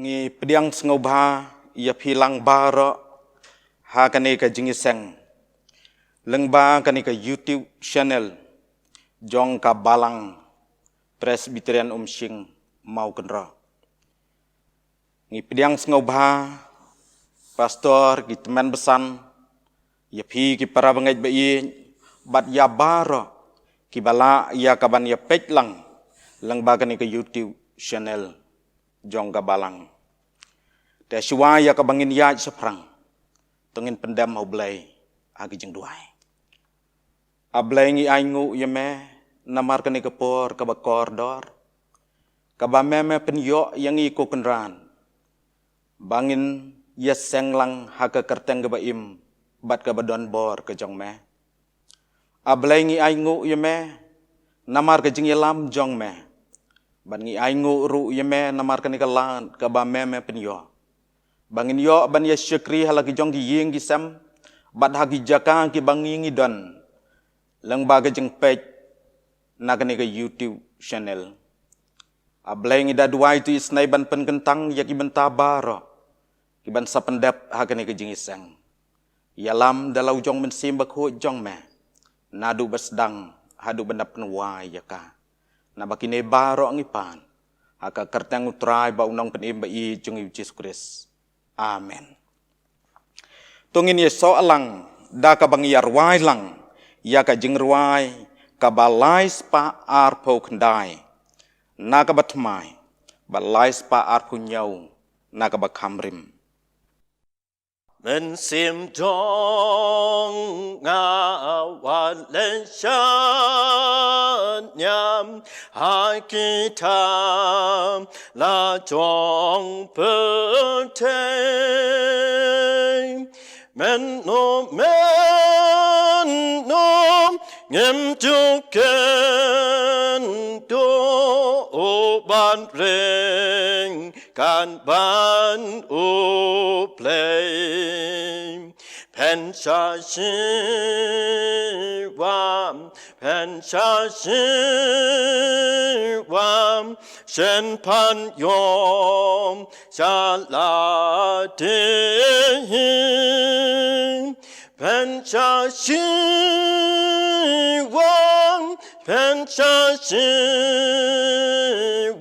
Ngi pediang sengobha ia pilang bara ha kani ka jingiseng lengba kani ka YouTube channel jong ka balang Presbyterian Umsing mau kenra. Ngi pediang sengobha pastor ki teman besan ia pi ki para bangaj bai bat ya bara ki bala ia kaban ya peklang lengba kani ka YouTube channel jong ka balang. Te shua ya ka bangin ya seprang tengin pendam mau blai agi jeng duai. Ablai ngi aingu ya me namar kani ka por ka bakor dor ka ba me penyo yang ngi ko kenran. Bangin ya senglang ha ka kerteng ka baim bat ka badon bor ka jong me. Ablai ngi aingu ya me namar ka jeng lam jong me. Ban ngi aingu ru ya me namar kani ka lan ka ba me penyo. Bangin yo ban ya syukri halagi jong ki ying ki sam bat hagi jaka ki bangingi don lang baga jeng pej nagani ka YouTube channel. Ablay ngi dadwai tu isnay ban penkentang ya ki benta baro ki ban sa pendap hagani ka jeng isang. Yalam dalau jong mensimbak ho jong me nadu basdang hadu bandap penwai ya ka. Nabakine baro ngipan haka kertang utrai ba unang penimba i jong Yesus Kristus. Amen. Tungin ye soalang da ka bang yarwai lang ya ka jingruai ka balai spa arpo kendai na ka batmai balai spa arpo nyau na ka bakamrim. Men sim dong ngawan len shan nyam hai kitam la jong penteng men no ngem juken do ban reng kan ban u play pen sha shi wam shen pan yom sha la de pen sha shi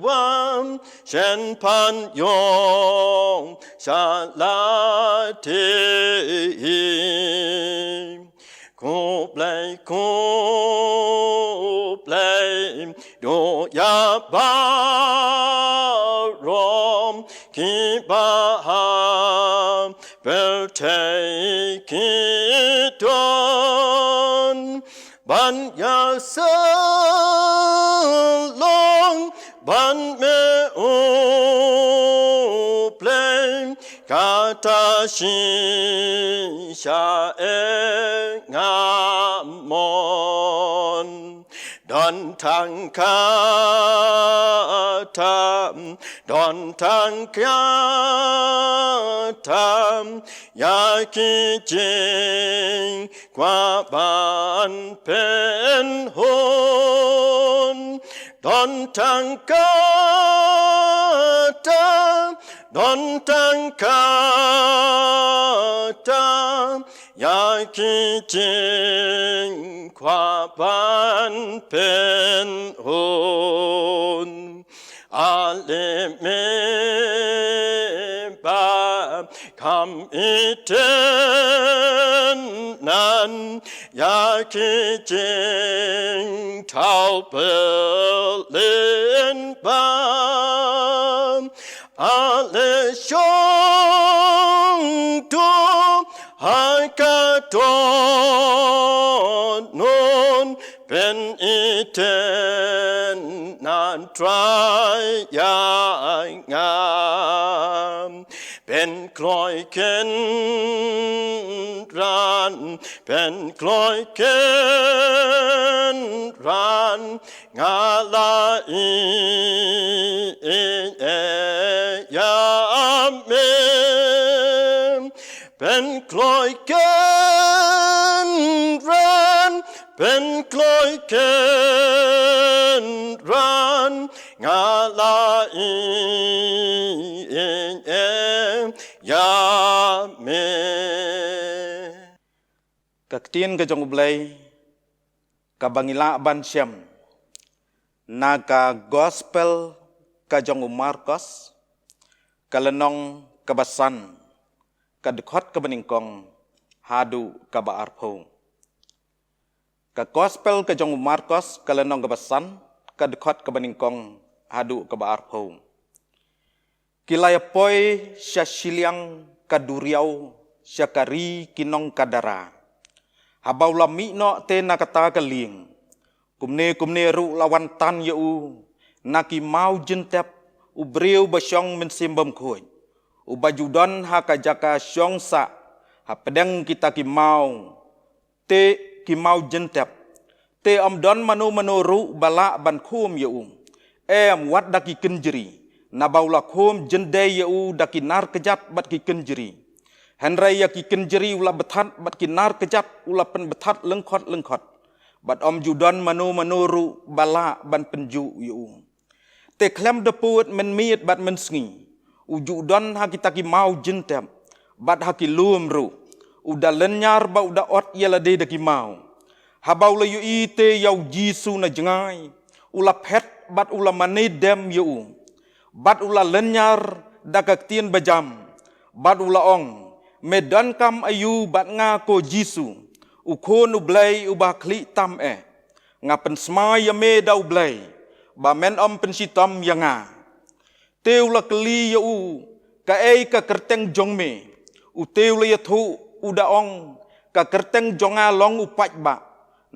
wam shen pan yong sha la te ko play do ya ba rom ki ba ha bel take it on ban ya so long ban me o play kata shi sha e ngamon don tang katam ya ki jing kwa ban pen hon don tang katam ya ki jing kwa ban pen hon ale me ba kam iten nan ya ki jing tau berlin ba ale shong do hai ka don non ben iten nan try ya ngam ben kloi ken ran ngala ya me ben kloi ken ran ngalain yamin. Kaktin ka jong ublay, kabangila ban siyam, naga gospel ka jong Marcos, kalenong kabasan, kadekot kabaningkong hadu kabaarpo. Ka gospel ka jong Marcos, kalenong kabasan, kadekot kabaningkong hadu kabaarpo. Kilayapoy siya siliang kaduriaw, siya kari kinong kadara. Habaw lami no te nakata kaling. Kumne ru lawan tan yau. Naki mau jentep ubreu basyong mensimbam kuy. Ubajudan haka jaka syong sa. Hapedeng kita ki mau. Te ki mau jentep. Te amdon manu ru bala ban kum yau. Wat daki kenjeri. Nabaw lakum jendai yau daki nar kejat bat ki kenjeri. Henry yaki kenjeri ula betat bat kinar kejat ula pen betat lengkot. Bat om judan manu ru bala ban penju yu. Te klem deput men miet bat men sngi. Ujudan haki taki mau jentem. Bat haki luum ru. Uda lenyar ba uda ot yala de daki mau. Habau la yu ite yau jisu na jengai. Ula pet bat ula manedem yu. Bat ula lenyar dakak tien bajam. Bat ula ong. Medan kam ayu bat nga ko jisu. Ukon ublay ubah kli tam Nga pensma ya me da ublay. Ba men om pensitam ya nga. Teu la kli ya u. Ka ka kerteng jong me. U teu la ya thu uda ong. Ka kerteng jonga long upat ba.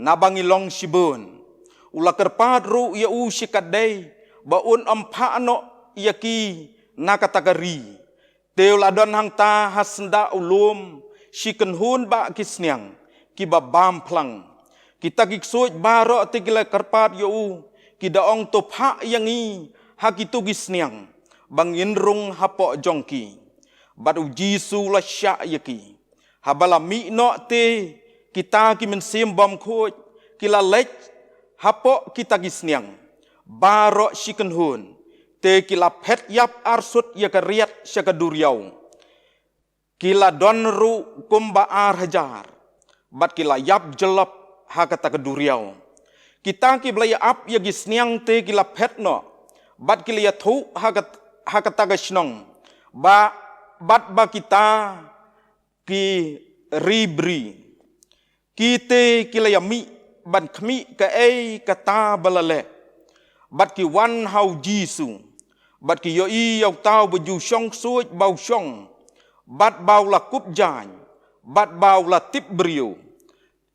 Nabangi long sibun. Ula kerpat ru ya u sikadai. Ba un om paano yaki nakatagari. Teu ladon hang ta hasenda ulum shiken hun ba kisniang kiba bam plang kita giksuj baro tigila karpat yo kida ong topha yangi hakitu gisniang bangin rung hapo jongki badu jisu la sya yaki habala mi no te kita ki mensim bam khoj kila lek hapo kita gisniang baro shiken hun te kila pet yap arsut ya kariat syaka duriau. Kila don ru kumba ar hajar. Bat kila yap jelap hakata ke duriau. Kita ki belaya ap ya gisniang te kila pet no. Bat kila ya thu hakata ke snong. Bat ba kita ki ribri. Kite kila ya mi ban kmi ke kata balale. Bat ki wan hau jisu. Bat ki yoi yau tau baju syong suj bau syong. Bat bau la kup jany. Bat bau la tip beriu.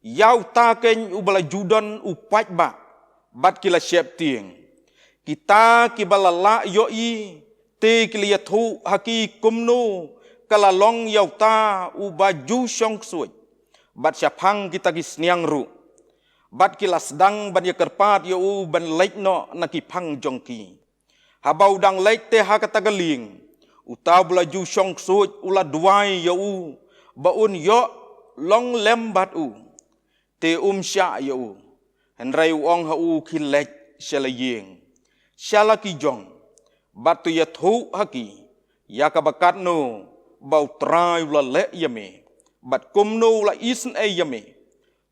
Yau ta keny ubala judan upat ba. Bat ki la syep tieng. Kita ki bala la yoi. Te ki liya thu haki kumno. Kala long yau ta ubaju syong suj. Bat syapang kita ki sniang ru. Bat ki la sedang ban ya kerpat yau ban lek no nakipang jongki. Habau dang lek te hakata galing. Utau belaju syong suj ula duai yau. Baun yo long lembat u. Te sya yau. Henrai uong hau ki lek syalayeng. Syala ki jong. Batu ya thu haki. Ya kabakat no. Bau trai ula lek yame. Bat kum no ula isen yame.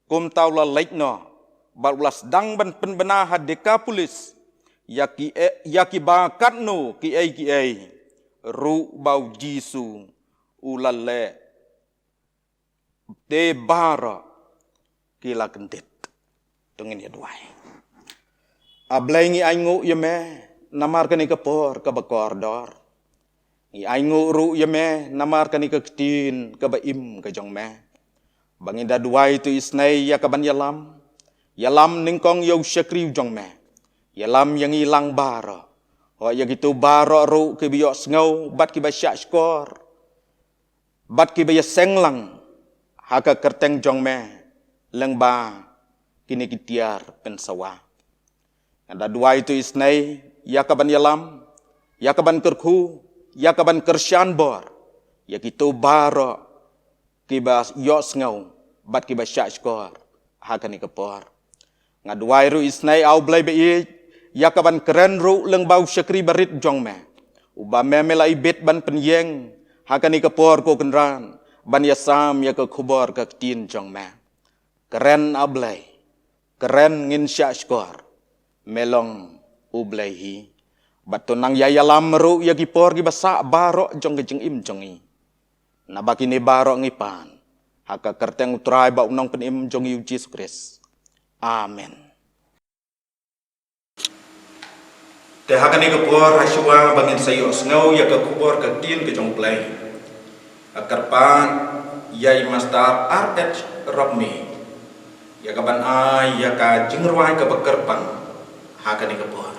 Kum tau la lek no. Bat ula sedang ban penbena hadeka pulis. Yaki bakat no ki ru bau jisu ulale de bara kila kentit tungin ya duai ablay ngi aingu yame namar kani kapor kabakor dor ngi aingu ru yame namar kani kaktin kabaim kajong me bangin da duai tu isnay yakaban yalam ningkong yaw syakriw jong me yalam yang ilang bara. O ya gitu bara ru ke biok sengau bat ki ba syak skor. Bat ki ba ya senglang haka kerteng jong me leng ba kini kitiar pensawa. Ada dua itu isnai yakaban yalam, yakaban kerku, yakaban kersyan bor. Ya gitu bara ki ba yok sengau bat ki ba syak skor haka ni kepor. Ngaduai ru isnai au blai be yakaban keren ro leng bau syakri barit jong me. Uba me mela ibet ban penyeng, hakani kapor ko kenran, ban yasam ya ke kubor ke tin jong me. Keren ablay, keren ngin sya skor, melong ublay hi. Batunang yayalam ro ya kipor ki basa barok jong ke jeng im jong i. Nabaki ni barok ngipan, haka kerteng utrai ba unang penim jong yu Jesus Christ. Amen. Te hakani kapor hasyua bangin sayo sngau ya ke kubor ke tin ke jong play. Akarpan yai mastar RH Robmi. Ya kaban ai ya ka jingrwai ke bekerpang hakani kapor.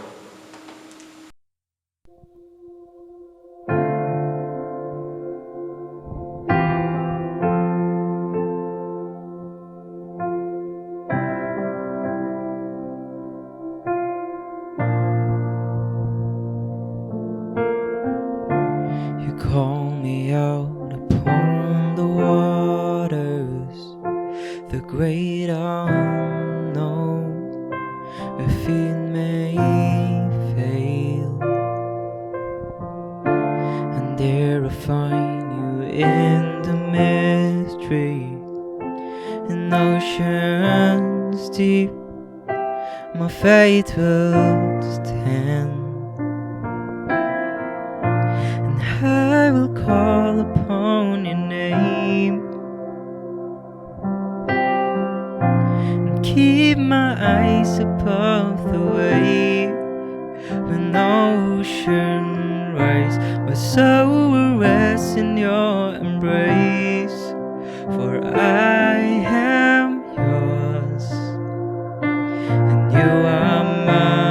You call me out upon the waters, the great unknown, where feet may fail, and there I find you in the mystery, in oceans deep, my faith will stand. I will call upon your name and keep my eyes above the wave. When ocean rise, my soul will rest in your embrace. For I am yours and you are mine.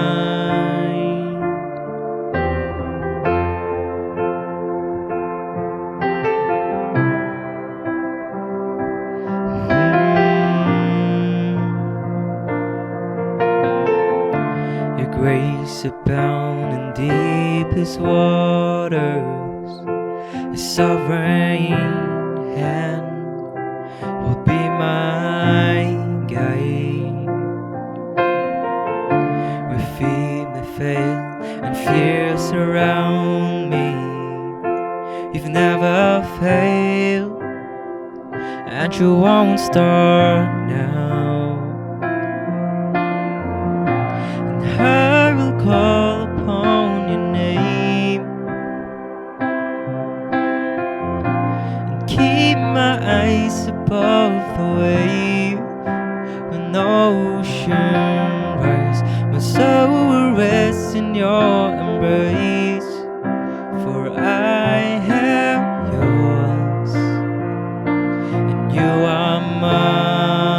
Grace abound in deepest waters, a sovereign hand will be my guide. Where feet may fail and fear surround me, you've never failed, and you won't start now. I will call upon your name and keep my eyes above the wave. When ocean rise, my soul will rest in your embrace. For I am yours and you are mine.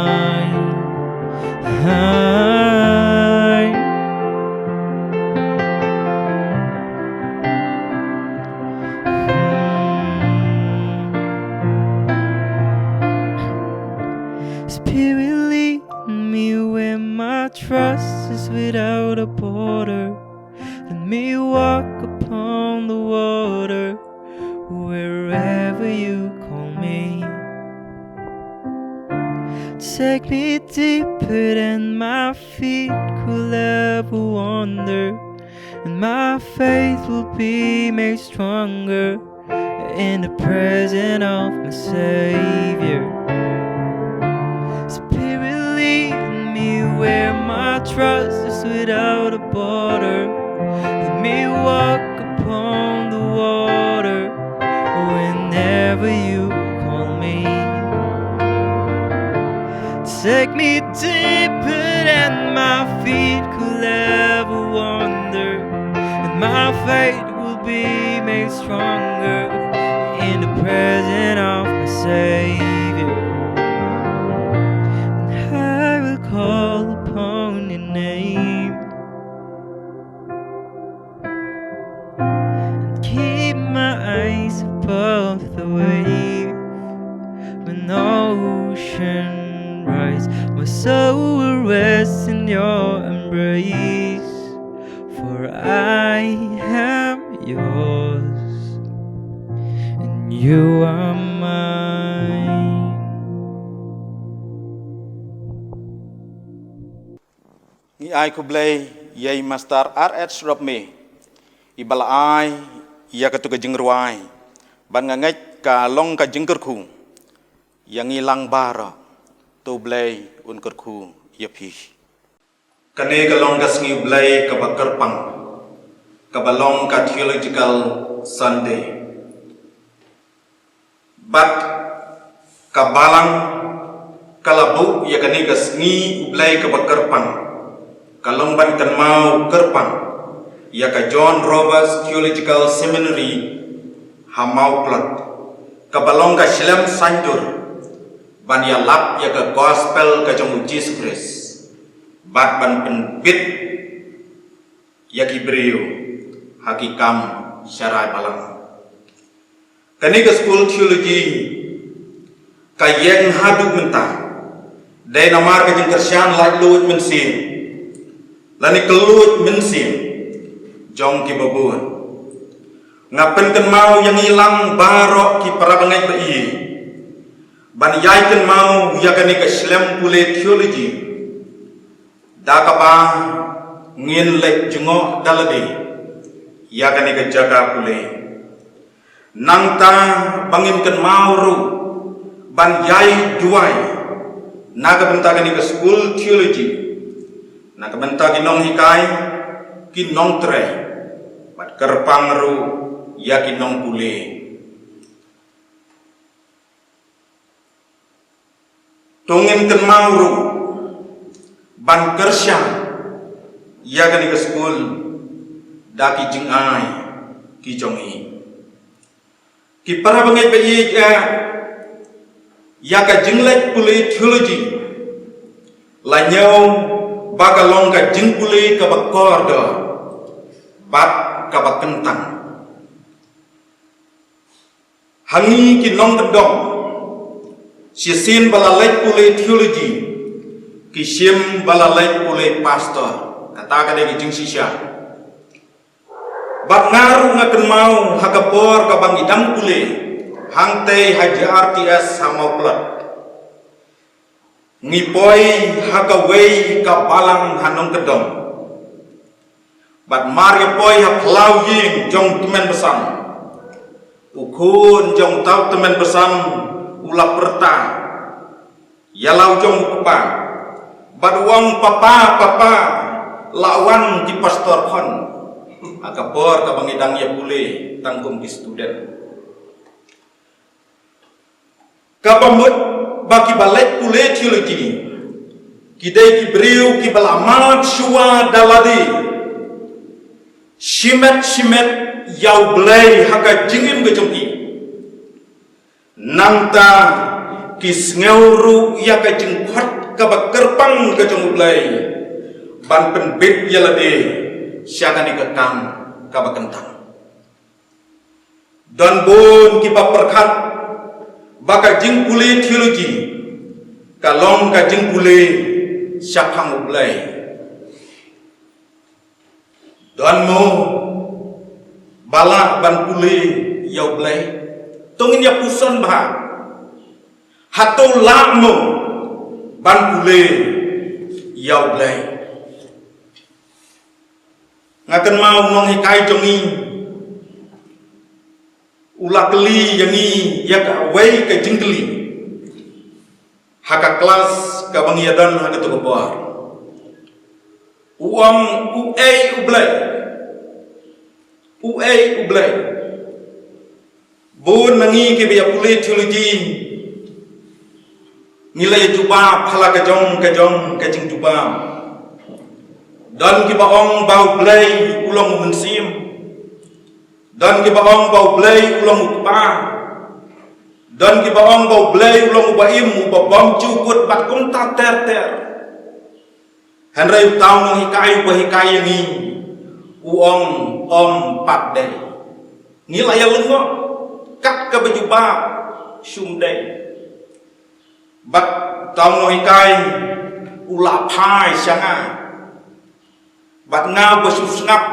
Spirit, lead me where my trust is without a border. Let me walk upon the water wherever you call me. Take me deeper than my feet could ever wander, and my faith will be made stronger in the presence of my Savior. Spirit, lead me where my trust is without a border. Let me walk upon the water whenever you call me. Take me deeper than my feet could ever wander, and my faith will be made stronger in the presence of my Savior. And I will call upon your name and keep my eyes above the wave. When ocean rise, my soul will rest in your embrace. For I am yours and you are mine. Ni ai ko blay yai master RS Robme ibalai ya ketuga jengruai ban ngangai ka long ka jengkerku yang ilang bara tu blai un kerku ya pi kane ka long ka sngi blai ka bakar pang ka balong ka theological Sunday bat ka balang kalabu ya kane ka sngi blai ka bakar pang kalong ban kan mau kerpang ya ka John Roberts Theological Seminary hamau plat kabalong ka Shalem Sanjur ban ya lap ya ka gospel ka jong Jesus Christ bat ban penbit ya Hebrew hakikam syarai balang kani ka school theology ka yang hadu mentah dai namar ka jeng kersian lai lut mensin lani kelut mensin jong ki babun ngapen kan mau yang hilang barok ki para bangai bai ban yai kan mau ya kani ka Shalem pule theology da ka ba ngin lek jengo dalade ya kani ka jaga pule nang ta bangin kan mau ru ban yai duai naga benta kani ka school theology naga benta ki nong hikai ki nong tre bat kerpang ru ya ki nong pule tongin kan mau ru ban kersya ya kani ka school da ki jing ai ki jongi ki para bangai bai ya ka jinglek pule theology la nyau bagalong ka jing pule ka bakor da bat ka bakentang hangi ki nong kedong sisin balalek pule theology ki sim balalek pule pastor kata ka de jing sisya bat ngaru ngaken mau hakapor ka bang idam pule hangte haji RTS sama plat ngipoi hakawei ka balang hanong kedong bat mar poi ha plau ying jong temen besan ukun jong tau temen besan ula perta yalau jong kupa bat wong papa lawan di pastor kon akapor ka bangidang ya pule tanggung di student kapamut baki balek pule theology kidai ki beriu ki balamat shua daladi shimet yau blai haka jingim gejongki nangta ki sngewru ya ka jingkhat ka bakerpang gejong blai ban penbit yalade syagani kekang ka bakentang dan bon ki baperkhat baka jing pule theology kalong ka jing pule syaphang ublai dan mo bala ban pule ya ublai tongin ya puson bah hato lamo ban pule ya ublai ngakan mau nong hikai jongi ulah keli yangi ya ka wei ka jingkeli haka kelas ka bangiadan haka to kebar uang uei ublai bon nangi ke biya pule theology nilai juba phala ka jong ka jing juba dan ki baong bau blai ulang mensim dan ki baong bau blai ulang upa dan ki baong bau blai ulang ubaim ubabam cukut bat kum ta ter henrai tau nang hikai ni uong om pat dai nilai ya lengo kat ka bejuba sum dai bat tau nang hikai ula phai sanga bat nga besuf ngap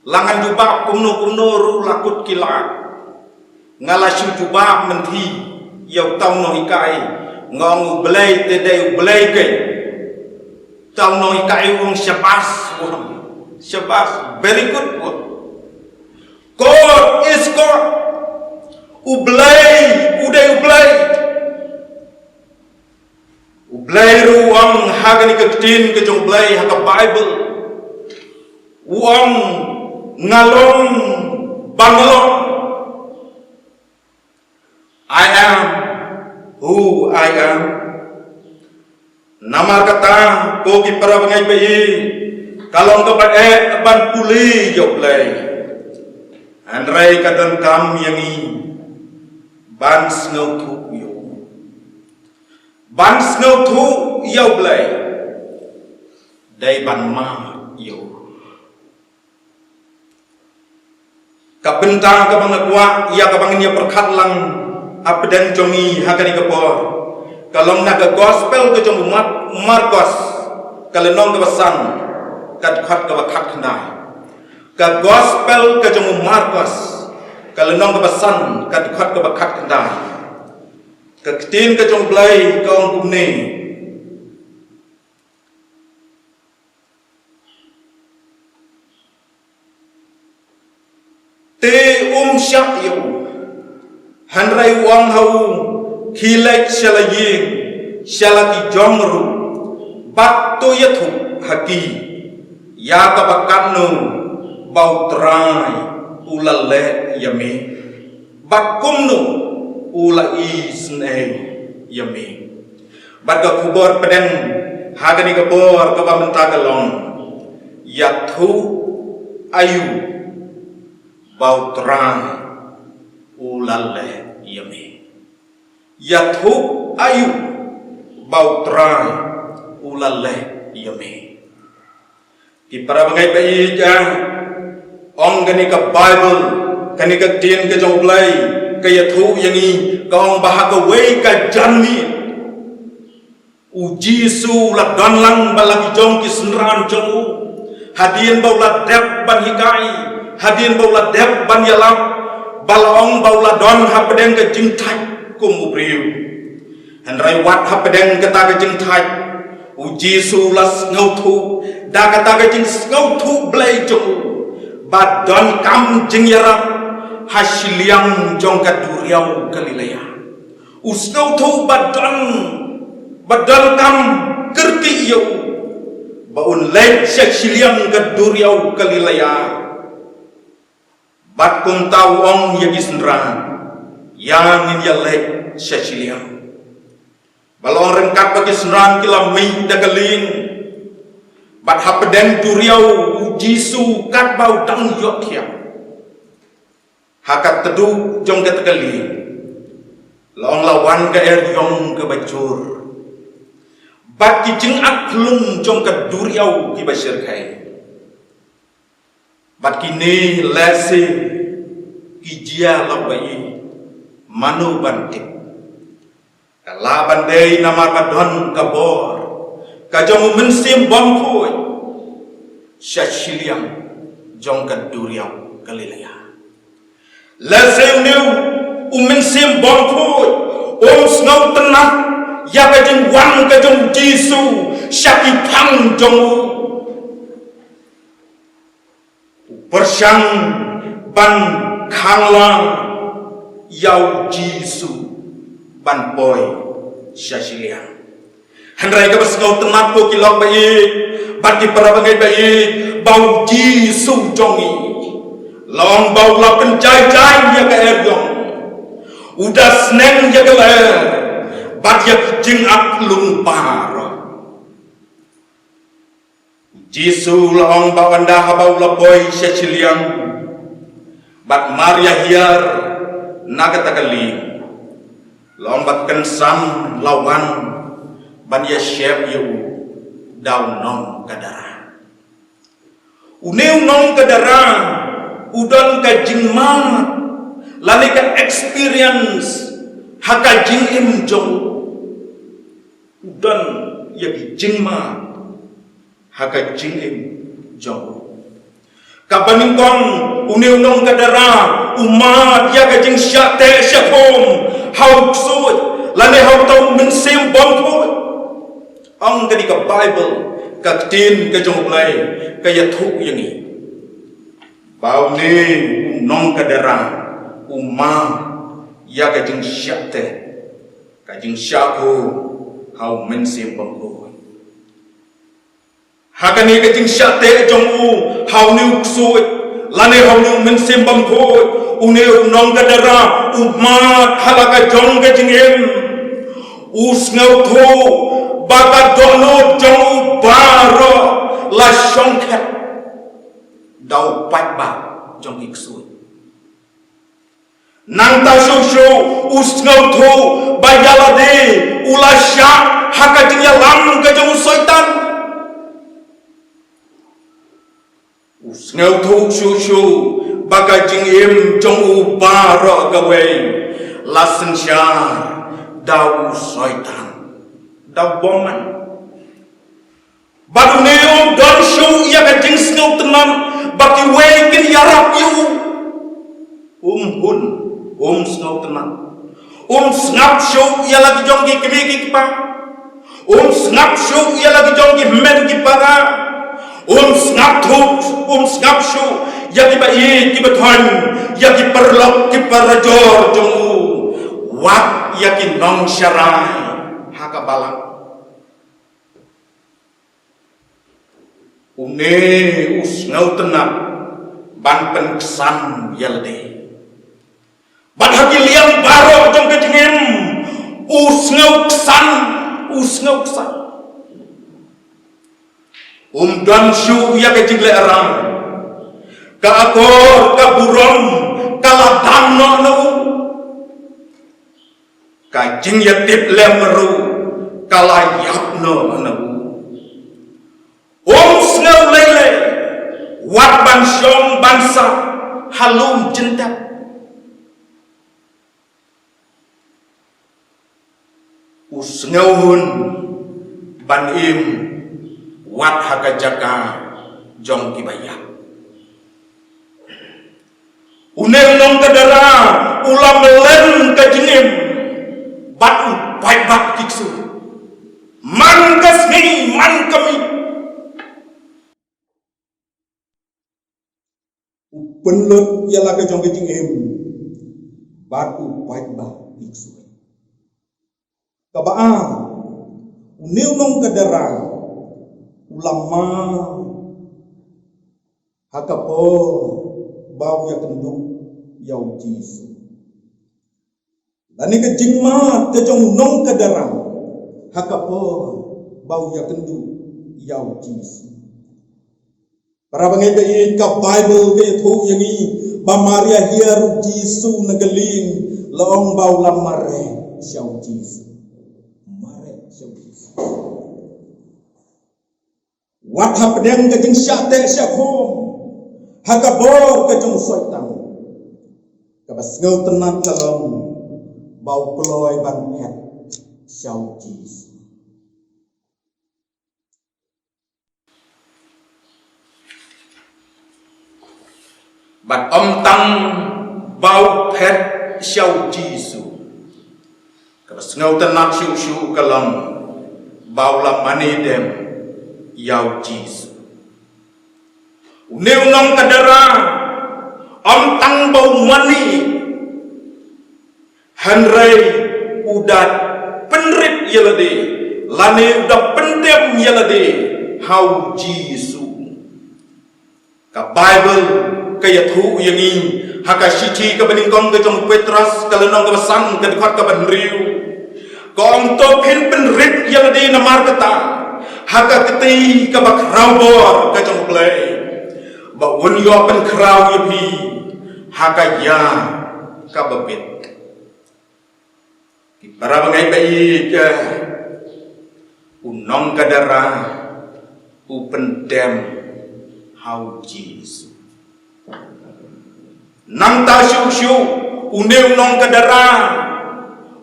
langan jubah kumno ru lakut kila ngala shu jubah menti yau tau no hikai ngong ublai te dai ublai ke Tau noi kai wong syabas wong. Syabas, very good wong. God is God. Ublay, uday ublay. Ublay ruang hagani ketin ke jong ublay haga Bible. Uang ngalong bangalong. I am who I am. Namar kata ko ki para bangai bayi. Kalong ka ban puli joblay. Andrai kadan kam yangi ban snow thu yo. Ban snow thu joblay. Dai ban ma yo. Kabentang ka bangakwa ia ka bangnya perkhat lang apdan jongi hakani kapor. Kalong naga gospel ke jong Markos kalenong ke basan kat khat ke bakhat khandai. Ka gospel ke jong Markos kalenong ke basan kat khat ke bakhat khandai. Ka ketin ke jong blai ka ong kumni. Te syak yo hanrai wang hau khilek shalaying shalaki jongru batto yathu haki ya ka bakanu bautrai ulale yame bakumnu ulai sne yame baga kubor peden hagani kabor ka bamentagalong yathu ayu bautrai ulale yame yathu ayu bautrai ulale yame ki para bangai bayi ja ong gani ka Bible kani ka tin ka joblai ka yathu yangi ka ong bahaga wei ka janmi u Jisu la donlang balaki jong ki senran jong hadien baula dep ban hikai hadien baula dep ban yalam balong baula don hapedeng ke jingthai kum ubriu handrai wat hapedeng ke ta ke jingthai u Jisu las ngau thu da ka ta ke jing ngau thu blai jong bad don kam jing yarap hasiliang jong ka duriau Galilea us ngau thu bad don kam kerti yo baun lek hasiliang ka duriau Galilea bat kum tau ong yagi senran yang in yalek syashiliam balong rengkat bagi senran kila mi dagalin bat hapeden duriau Jisu kat bau dang yokia hakat tedu jong ke tegalin long lawan ke er yong ke bacur bat ki jing ak lung jong ke duriau ki basir kai bat kini lese kijia labai manu bantik kala bandai namar badon kabor kajong mensim bom khoi syashiliam jong kaduriau Galilea lese new mensim bom khoi snow tenang ya kajeng wan kajong Jisu syaki phang jong bersang ban khanglang yau Jisu ban boy syashiliang handrai ka basngau tenat ko kilok bai bati para bangai bai bau Jisu jongi long bau la pencai ya ka eryong udah sneng ya ka ler bat ya jing ak lung par Jisu long bawanda habau la boy syashiliang bat Maria hiar nagatakali long bat kensan lawan ban ya syep yu daun nong kadara uneu nong kadara udon ka jingma lani ka experience haka jing im jong udon ya jingma haka jing im jong kabaningkong uneu nong kadara umat ya ka jing syate syakom hau suit lani hau tau mensim bom khoi ong gadi ka Bible các tin cái trong play cái ya thuk yang ni bao ni nong cái darang ma ya cái jing syate cái jing syaku hau men sim bang ko hakani cái jing syate trong hau ni suit lane hau ni men sim bang ko une nong cái darang ma halaka jong cái jing em usngau tho baka dono jong baro la shongkhat dau pat ba jong ik suy nang ta shu shu usngau tho bayala de ula sha haka jing ya lam ka jong soitan usngau tho shu shu baka jing em jong u baro ka we la sen sha dau soitan dau boman badu neo don show ya ka jing snow tenam baki we kin yarap yu hun snow tenam snap show ya lagi jong ki kemi ki pa snap show ya lagi jong ki men ki para snap thuk snap show ya ki ba ki ba thon ya ki perlok ki parajor jong wat ya ki nong syarai haka balang une usngau tenang ban penkesan yalde ban haki liang baro jong kejengem usngau kesan dan syu ya kejengle arang ka akor ka burom ka ladang no ka jing ya tip lemru ka layap no snau lele wat ban syong bansa halum jentap usngau hun ban im wat haka jaka jong kibaya uneng nong kadara ulam len kajengim batu pai bak kiksu man kasmi man kami penlut ialah ke jong kejing em batu pai bak kiksu kabaa uneu nong kadara ulama hakapo bau ya kendu yau jisu lani ke jingma ke jong nong kadara hakapo bau ya kendu yau jisu para bangai ke ka bible ke thu yang ni ba maria hiar jisu nagaling laong bau lamare xiao jisu mare xiao jisu wat hapdeng ke jing syate syakho hakabor ke jong soitang ka basngau tenang kalong bau kloy ban het xiao jisu bat om tang bau pet xiao jisu ka basngau tenang shu shu kalong bau la mani dem yau jisu uneu nong kadara om tang bau mani hanrei udat penrip yelade lane udah pendem yelade hau jisu ka bible kaya thu yang ini haka siti ka beningkong ke jong Petrus kalenong ka basang ka dikhat ka banriu kong to pin penrip yelade namar kata haka keti ka bakrau bor ka jong play ba won yo pen krau yepi haka ya ka babit ki para bangai bai ke unong kadara u pendem hau jisu nang ta shu shu uneu nong kadara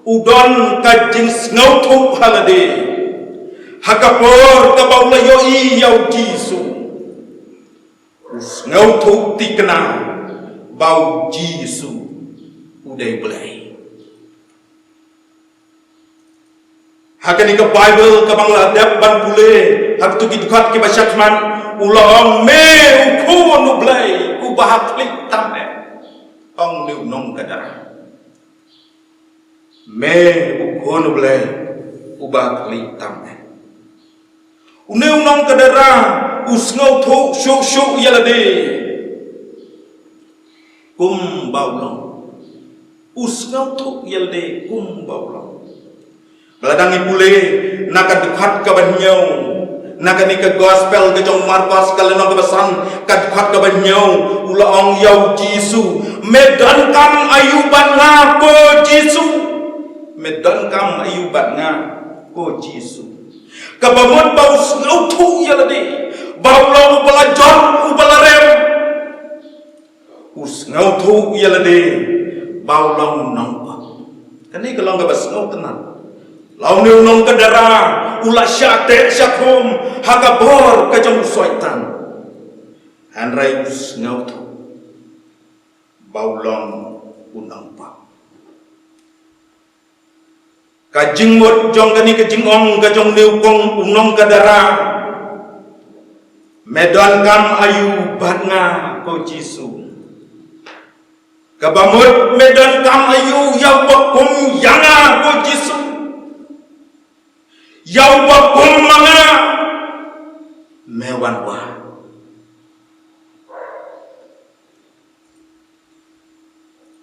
udon ka jing ngau thu halade hakapor ka bau la yo i yau jisu ngau thu tikna bau jisu udai belai Hakani ke Bible ke bangla dep ban pule hak tu kidkat ke basyatman ulang me ukun ublay ubah klik tame ong niu nong kadara me ukun ublay ubah klik tame uniu nong kadara usngau thu syuk syuk yalade kum baulong usngau thu yalade kum baulong Beladangi pule nak dekat ke banyau, nak ni ke gospel ke jong Markus kalau nak besan dekat ke banyau, ulang yau Yesu, medan kam ayuban ngako Yesu, medan kam ayuban ngako Yesu. Kabamut bau selutu ya ladi, bau lau belajar ubalarem, usngautu ya ladi, bau lau nampak. Kani kalau nggak besngau tenang. Lau niu nong kadara ulah syate syakum hakabor kajong syaitan hanrai usngau tu baulong unang pa kajing mot jong kani kajing ong kajong niu kong unong kadara medan kam ayu batnga ko Jisu kabamut medan kam ayu yau bakum yanga ko Jisu Yau bakum manga mewan wa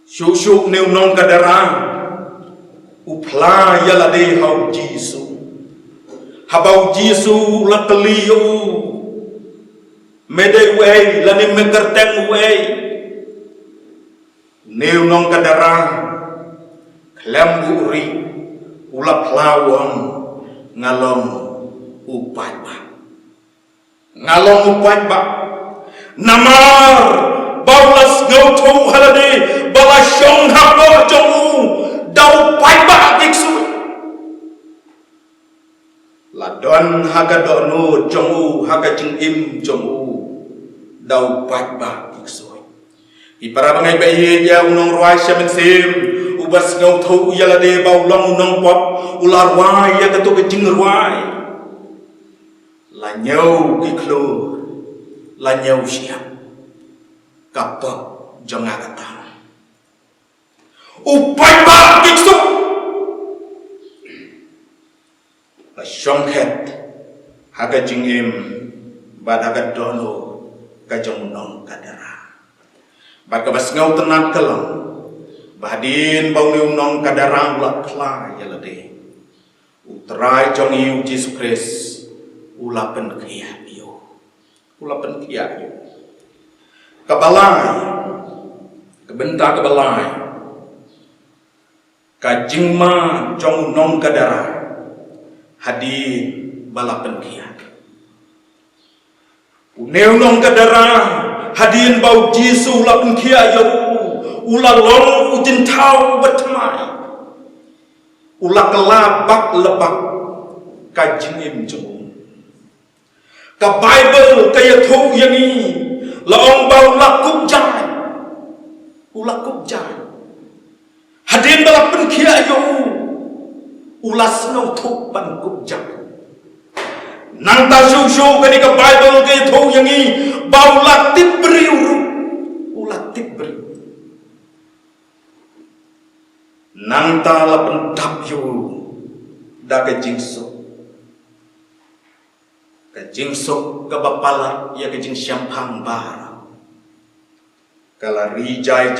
syuk-syuk niu nong kadara upla yalade hau Jisu habau Jisu la keliu mede wei lani mekerteng wei niu nong kadara klem uri ula plawong ngalong upai ba namar baulas ngautu halade balasyong hapor jongu dau pai ba diksu ladon haga donu jongu haga jingim jongu dau pai ba diksu ipara bangai bayi ya unong ruai syamin sim ubas ngautu yalade baulong unong pop ular wai ya ketu kejing ruai lanyau kiklo lanyau siap kapok jonga katang upai ba diksu la syonghet haga jingim bad haga dono kajong nong kadara bad kabas ngau tenang kelang Badin bau niu nong kadarang ulat kla yalade. Utrai jong iu Yesus Kris ulapen kia iu. Ulapen kia iu. Kabalai. Kebenta kabalai. Kajingma jong nong kadara. Hadin balapen kia. Uneu nong kadara. Hadin bau Yesus ulapen kia iu. Ulah long ujin tau bertemai ulah kelabak lebak kajing im jong ka Bible kaya thu yang ni laong bau lakup jai ulah kup jai hadin balap penkia yo ulah snow thu ban kup jai nang ta shu kani ka Bible kaya thu yang ni bau latip beri ulah tip beri nang ta la pendap yu da ke jingsuk ke bapala ya ke jing syampang bara kala ri jai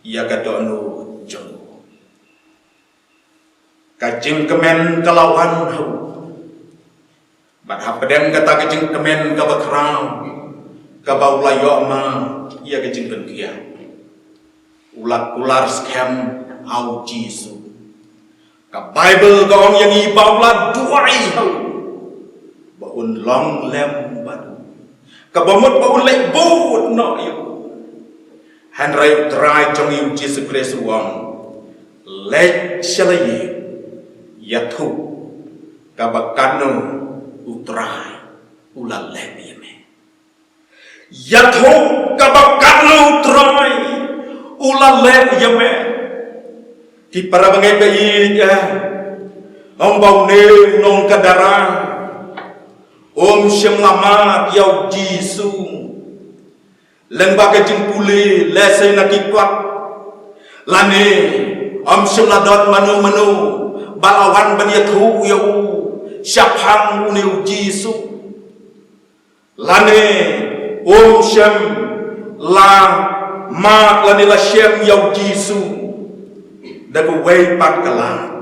ya ke donu jong ka jing kemen kelawan hu badha pedem kata ke jing kemen ka bakrau ka baulayo ma ya ke jing penkia ulat kular scam au Jisu ka Bible gong yang ibau la duai hau baun long lem badu ka bomot baun lek bot no yu han rai trai jong yu Jisu Kris ruang lek shalai yathu ka bakano utrai ula lem yeme yathu ka bakano utrai ula lem yeme Di para bangai bayi ya ông bao nêu nông cả đara ôm xem lama yau Giêsu lần ba cái chân puli lẽ xây na kikwa lane om xem la dot manu balawan bania thu yau syapang uneu Giêsu lane ôm xem la ma lane la xem yau Giêsu đã có way pat kala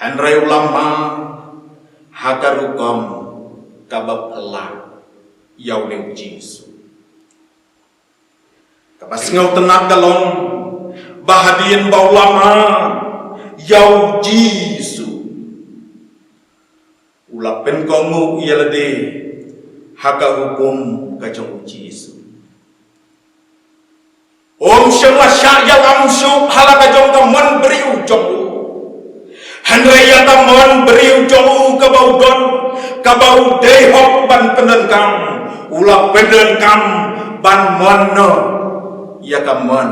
Henry ulama hakarukom kabab Allah yau neu Giêsu kabas ngau tenak kalong bahadian bau lama yau Giêsu ulapen kongu yalade hakarukom kajong Giêsu om syamla syak yau amsuk halakajong kaman beriu jong Henry yata mon beriu jong kabau don kabau dehok ban pendenkam ulah pendenkam ban mono ya kamon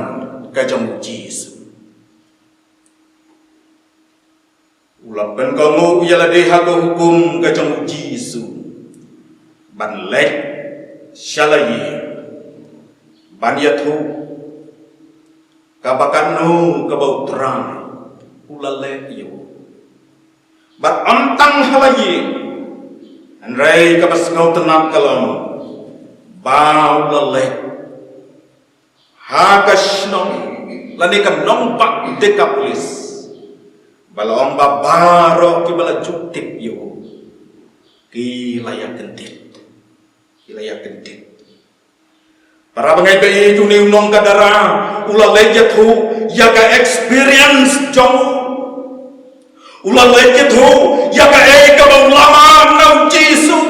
kajong Giêsu ulah pen kamu ialah deha ke hukum kajong Giêsu ban lek syalayi ban yathu kabakanu kabau terang ulah lek yo bat amtang halayi Henry kabas ngau tenang kalam bau lelek hakasnong lanikam nompak dekapolis bala omba baro ki bala juktip yo ki layak kentit para bangai be itu ni nong kadara ula lejatu yaga experience jong ulah leket ho yaga eka bau lama nau Giêsu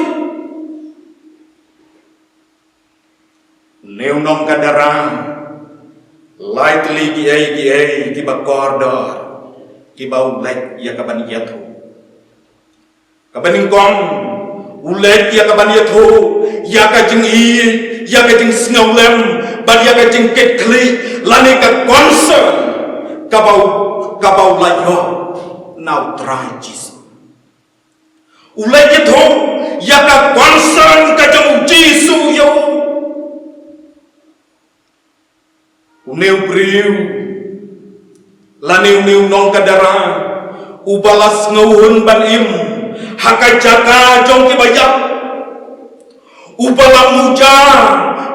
neu nom kadara lightly ki ba kordor ki bau lek yaga ban yathu kabaning kong ulek yaga ban yathu yaga jing i yaga jing snowlem ban yaga jing ketli lani ka concern kabau layo now try Giêsu ulai gitu yaga concern kajong Giêsu yo uneu priu laneu nong kadara ubalas ngauhun ban im hakajaka jong kibayap ubala muja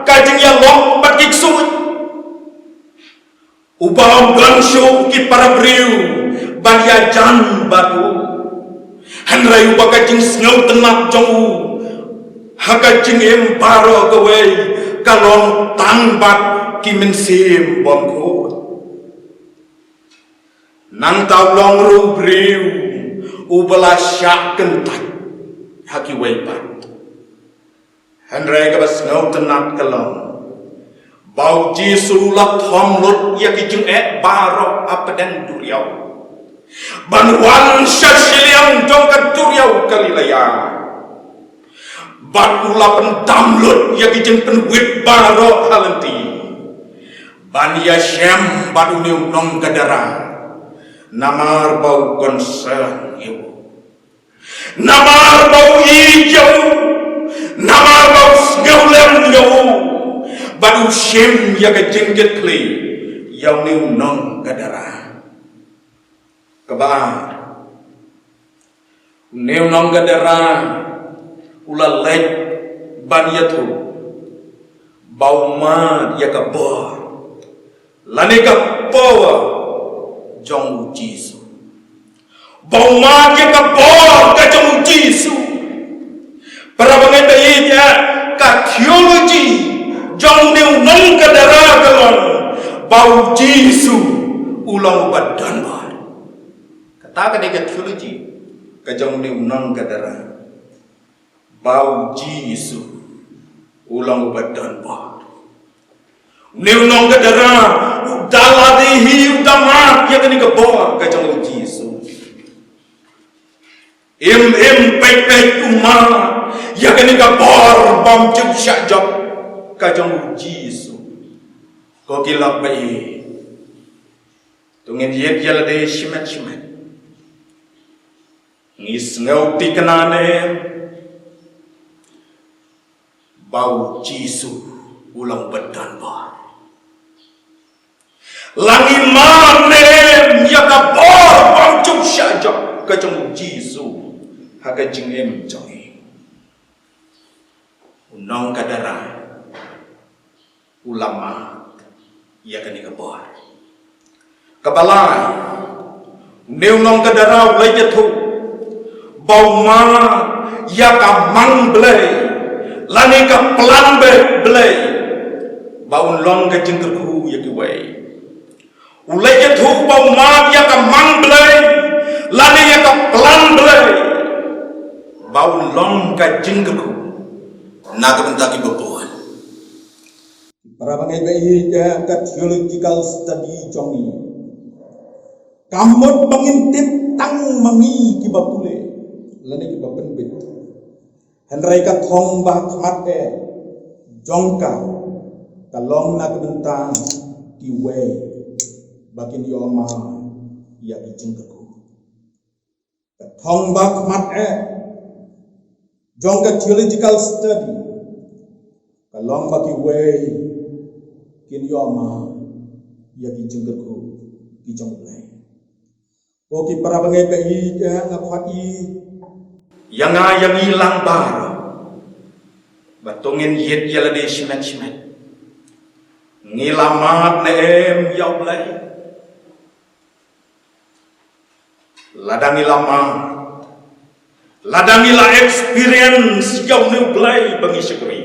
kajing ya lok pakik suit ubalam gansyo ki para priu Bandia jan baru Henry bakajing ngau tenak jong hakajing emparo kawai kalon tangbat kimen sim bongko nang taulong rubriu ubala syak kentat haki weipat Henry kabas ngau tenak kalon bau Giêsu lak thomlut yakijing baro apadan duriau Banwan syasiliang jong kaduriau kalilaya ban ula pendamlut yakijing penwit baro halenti ban yasyam ban unium nong kadara namar bau concern yo namar bau hijau namar bau sngulem yo ban usyem yakijing getli yang nium nong kadara kabar neu nong gadara ula lek ban yatu bau ma ya kabor lani kapowa jong Giêsu bau ma ya kabor ka jong Giêsu para bangai bayinya ka theology jong neu nong gadara kalon bau Giêsu ulang badan taka deka theology kajong ni unang kadara bau Giêsu ulang badan ba ni unang kadara udala dehi udamat ya kani kabor kajong Giêsu pek umma ya kani kabor bam juk syak jok kajong Giêsu ko kilap bai tungin yet yala de shimat ngis ngau ti kanane bau Jisu ulang badan ba langi manem ya ka bor bang chung sha jok ka chung Jisu ha ka jing em chong e unong kadara ulama ya ka ni ka bor kabalai neu nong kadara ulai je thu bau ma ya ka mang blai lani ka plan blai bau long ka jing ku ya ki wai ulai je thu bau ma ya ka mang blai lani ya ka plan blai bau long ka jing ku na ka benta ki bobuan para bangai bai ya ka theological study jongi kamot mengintip tang mangi ki bapule lani ki bapen bit henrai ka thong ba khmat e jongka kalong na benta ki we bakin yoma ya ki jingku ka thong ba khmat e jongka theological study kalong ba ki we kin yoma ya ki jingku ki jongplai ko ki para bangai bai ya ngakhwat i yang hilang baru batungin yet yala de shimet ngilamat ne em yaw blai ladang ila experience yaw ne blai bangi syukri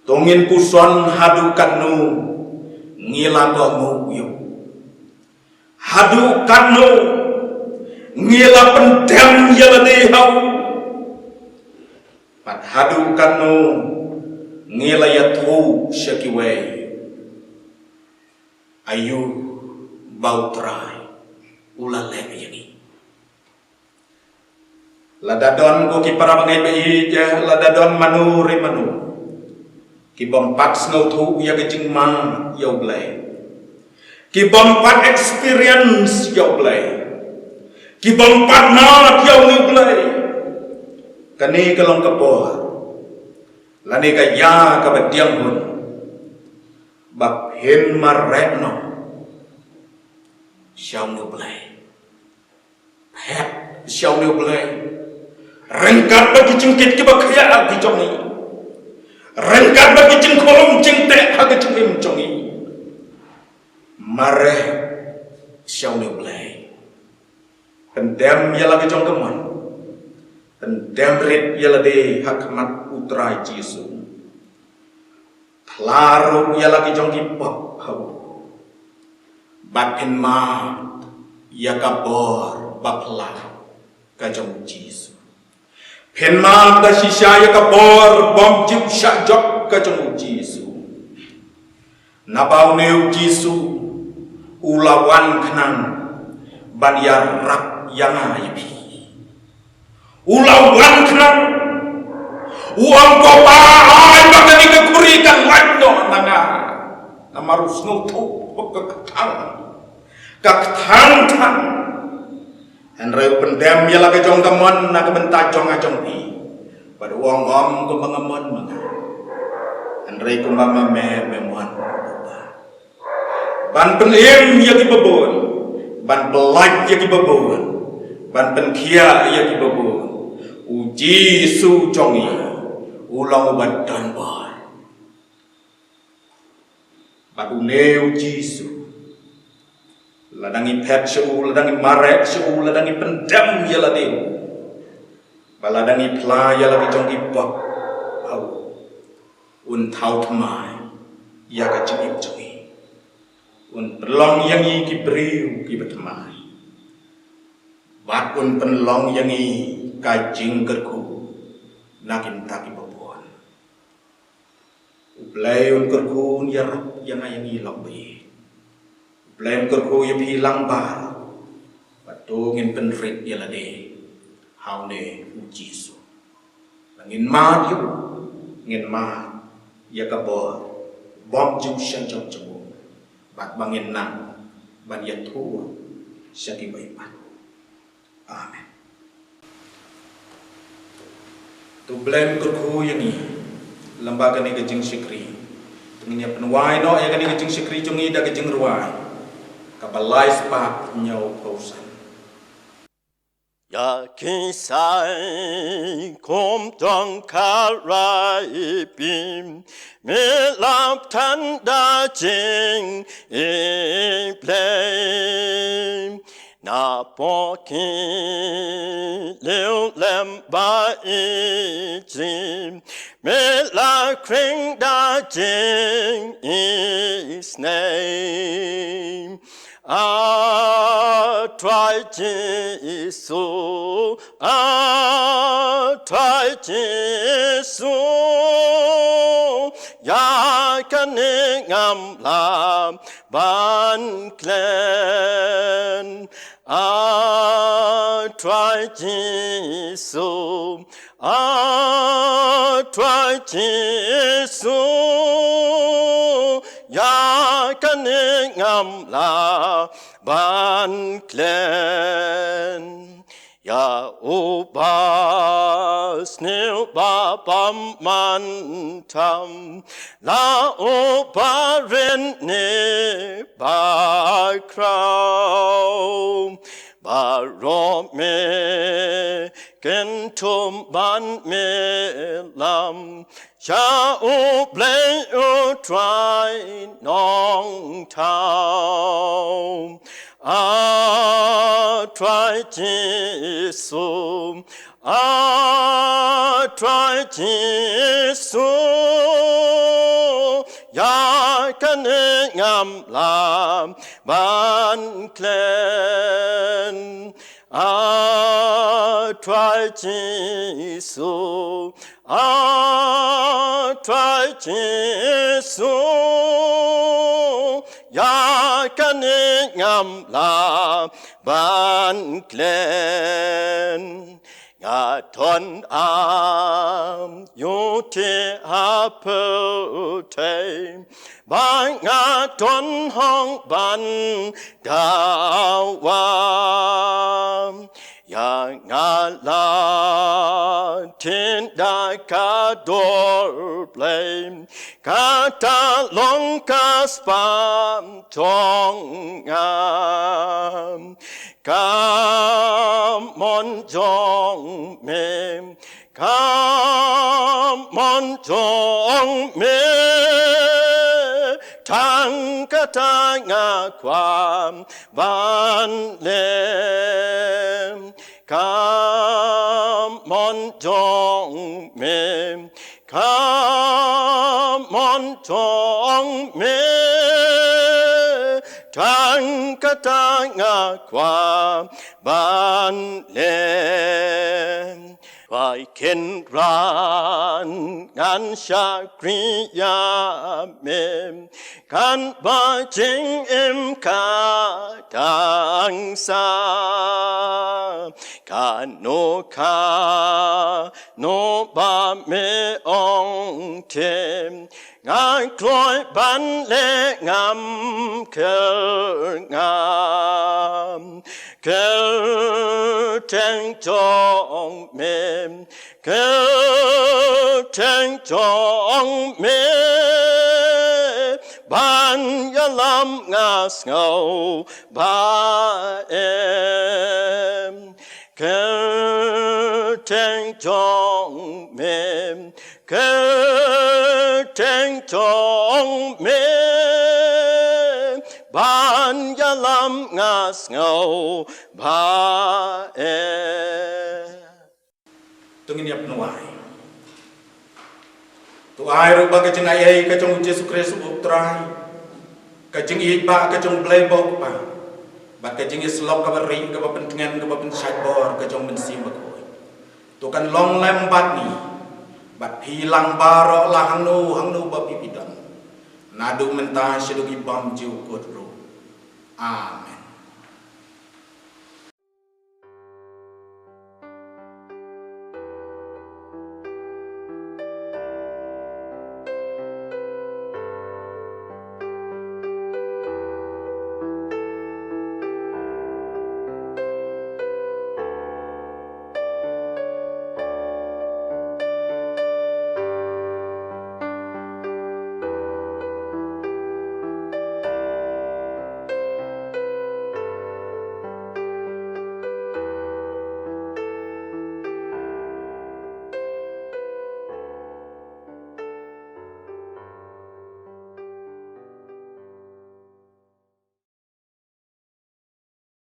tungin puson hadu kanu ngila ko nguyo hadu kanu ngila pendem yala de hau pat hadu kanu ngila ya thu shakiwe ayu bau trai ula lek yani ladadon ko ki para bangai bai ja ladadon manu ki bompat snow thu ya ke jing ma yau blai ki bompat experience yau blai ki bompat na yau ni blai kani kalong ka po lani ka ya ka badiang hun bab hin mareno xiao nu blai pet xiao nu blai rengkat bagi jengkit ki bakhya ki jongi rengkat bagi jeng kolom jeng te ha ke jeng im jongi mare xiao nu blai pendem ya lagi jong kemon pendem rit ya lade hakmat putra Yesus laru ya lagi jong kipok hau batin ma ya kabor bapla ka jong Yesus pen ma da shisha ya kabor bom jip sha jok ka jong Yesus nabau neu Yesus ulawan kenang ban ya rak yang aibi ulawan kenang uang kopa ai bakani ke kurikan wajno nanga namarus nutu kakthang thang henreu pendem ya lagi jong kamon na kebenta jong ajong pi pada uang om ko mangamon manga henreu ko mama me mon ban penem ya ki bebon ban belaj ya ki bebon ban penkia ya ki bebon uji su jongi ulang badan bar badu neu Jisu ladangi pet shu ladangi marek shu ladangi pendam ya ladeu baladangi pla ya lagi jongi bak au un thau thmai ya ka jingip jongi un pelong yang i ki briu ki betmai bat un penlong yang i ka jing kerku nakin taki bobon ublay un kerku ya rap yang i lobby ublay un kerku ya hilang bar batu ngin penrit ya lade haune Jisu ngin ma yu ngin ma ya kabor bom ju shan jong jong bat bangin nang ban ya thu syaki bai pat amen. tu blame kurku yang ni lembaga ni kejing sikri tengini penwai no ya kani kejing sikri jungi da kejing ruai kabalai spa nyau pausan ya kisai kom dong karai bim me lap tan da jing e play na po ki liu lem ba i jim me la kring da jing is name I try Jesus, I try Jesus. Ya kaningam lam ban klen. I try Jesus, I try Jesus. Ya kaningam la ban klen ya ubas nil babam mantam la ubarin ne ba crow Baro me kentum ban me lam Sha u blay u try nong tao I try Jesus I try Jesus Ya kaningam lam ban klen I try Jesus I try Jesus Ya kaningam lam ban klen Nga ton am yu te apute Ba nga ton hong ban dawam Ya nga la tin da ka dor blame Kata long ka spam tong am Come on, Jong me. Come on, Jong me. Tangkatanga kwam van lem. Come on, Jong me. Come on, Jong me. Tangkatanga kwa ban lem Wai ken ran ngan sha kriya mem Kan ba jing im ka dang sa Kan no ba me ong tem Ngai kloi ban le ngam ker ngam Ker teng chong mem Ker teng chong me Ban ya lam ngas ngau ba em Ker teng chong mem Ker teng chong me Ban ya lam ngas ngau ba e tungin yap nuai tu ai ru ba ka jing ai ka jong Yesus Kristus utrai ka jing i ba ka jong blai bok ba ba ka jing islok ka bari ka ba pentengan ka ba pen sat bor ka jong men sim ba ko tu kan long lem bat ni bat hilang baro la hang nu ba pi pidan nadu mentah sedugi bam jiu kut ro amen